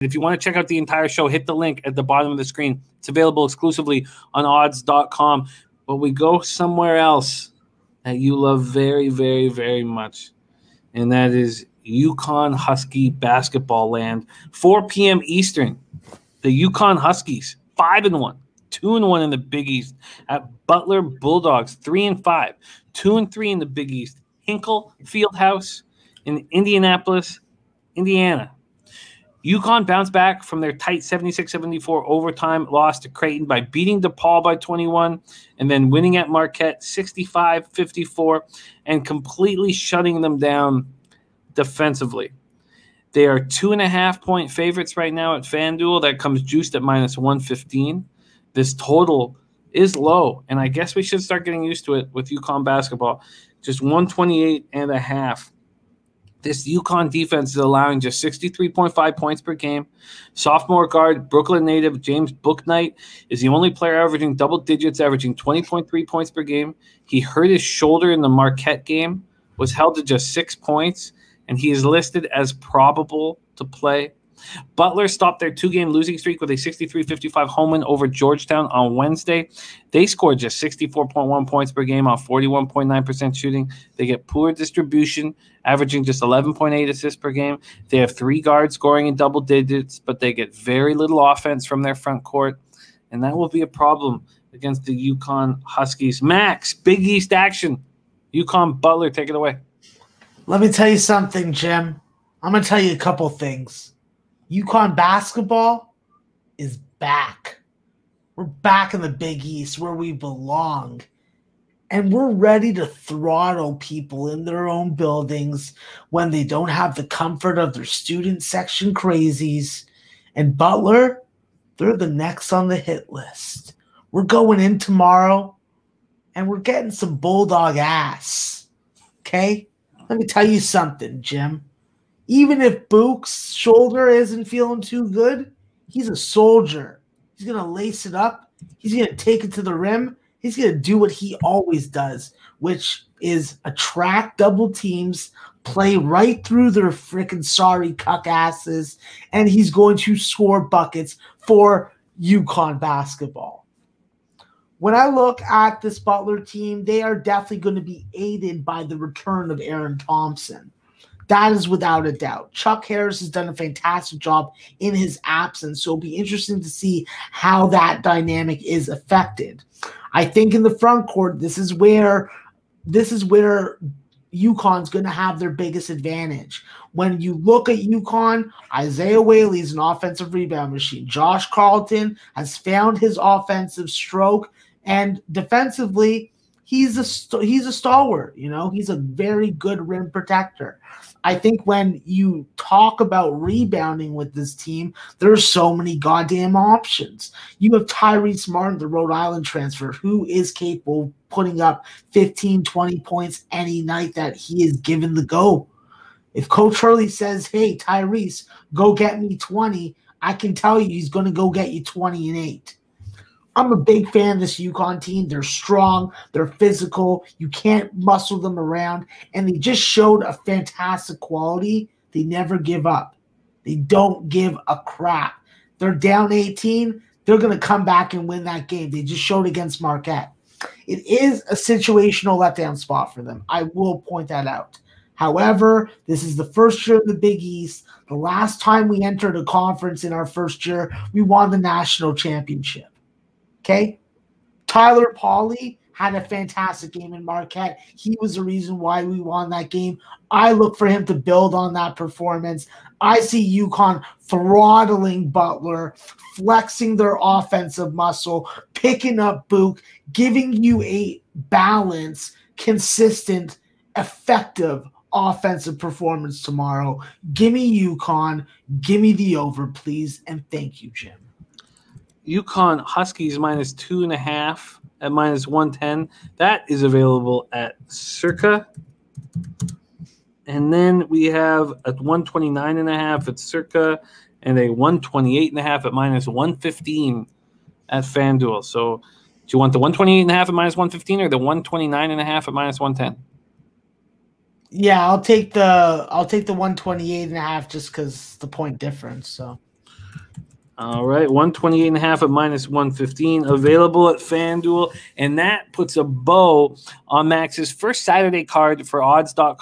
If you want to check out the entire show, hit the link at the bottom of the screen. It's available exclusively on odds.com. But we go somewhere else that you love very, very, very much, and that is UConn Husky basketball land. 4 p.m. Eastern, the UConn Huskies, 5-1, 2-1 in the Big East at Butler Bulldogs, 3-5, 2-3 in the Big East. Hinkle Fieldhouse in Indianapolis, Indiana. UConn bounced back from their tight 76-74 overtime loss to Creighton by beating DePaul by 21 and then winning at Marquette 65-54 and completely shutting them down defensively. They are 2.5-point favorites right now at FanDuel. That comes juiced at -115. This total is low, and I guess we should start getting used to it with UConn basketball. Just 128.5. This UConn defense is allowing just 63.5 points per game. Sophomore guard, Brooklyn native James Bouknight is the only player averaging double digits, averaging 20.3 points per game. He hurt his shoulder in the Marquette game, was held to just 6 points, and he is listed as probable to play. Butler stopped their 2-game losing streak with a 63-55 home win over Georgetown on Wednesday. They scored just 64.1 points per game on 41.9% shooting. They get poor distribution, averaging just 11.8 assists per game. They have 3 guards scoring in double digits, but they get very little offense from their front court, and that will be a problem against the UConn Huskies. Max, Big East action. UConn Butler, take it away. Let me tell you something, Jim. I'm going to tell you a couple things. UConn basketball is back. We're back in the Big East where we belong. And we're ready to throttle people in their own buildings when they don't have the comfort of their student section crazies. And Butler, they're the next on the hit list. We're going in tomorrow, and we're getting some Bulldog ass. Okay? Let me tell you something, Jim. Even if Book's shoulder isn't feeling too good, he's a soldier. He's going to lace it up. He's going to take it to the rim. He's going to do what he always does, which is attract double teams, play right through their freaking sorry cuck asses, and he's going to score buckets for UConn basketball. When I look at this Butler team, they are definitely going to be aided by the return of Aaron Thompson. That is without a doubt. Chuck Harris has done a fantastic job in his absence, so it'll be interesting to see how that dynamic is affected. I think in the front court, this is where UConn's going to have their biggest advantage. When you look at UConn, Isaiah Whaley is an offensive rebound machine. Josh Carlton has found his offensive stroke, and defensively, he's a stalwart. You know, he's a very good rim protector. I think when you talk about rebounding with this team, there's so many goddamn options. You have Tyrese Martin, the Rhode Island transfer, who is capable of putting up 15, 20 points any night that he is given the go. If Coach Hurley says, hey, Tyrese, go get me 20, I can tell you he's going to go get you 20 and 8. I'm a big fan of this UConn team. They're strong. They're physical. You can't muscle them around. And they just showed a fantastic quality. They never give up. They don't give a crap. They're down 18. They're going to come back and win that game. They just showed against Marquette. It is a situational letdown spot for them. I will point that out. However, this is the first year of the Big East. The last time we entered a conference in our first year, we won the national championship. Okay, Tyler Pauly had a fantastic game in Marquette. He was the reason why we won that game. I look for him to build on that performance. I see UConn throttling Butler, flexing their offensive muscle, picking up Book, giving you a balanced, consistent, effective offensive performance tomorrow. Give me UConn. Give me the over, please, and thank you, Jim. UConn Huskies -2.5 at -110. That is available at Circa. And then we have a 129.5 at Circa and a 128.5 at -115 at FanDuel. So do you want the 128.5 at -115 or the 129.5 at -110? Yeah, I'll take the 128.5 just because the point difference. So All right, 128.5 at -115 available at FanDuel, and that puts a bow on Max's first Saturday card for odds.com.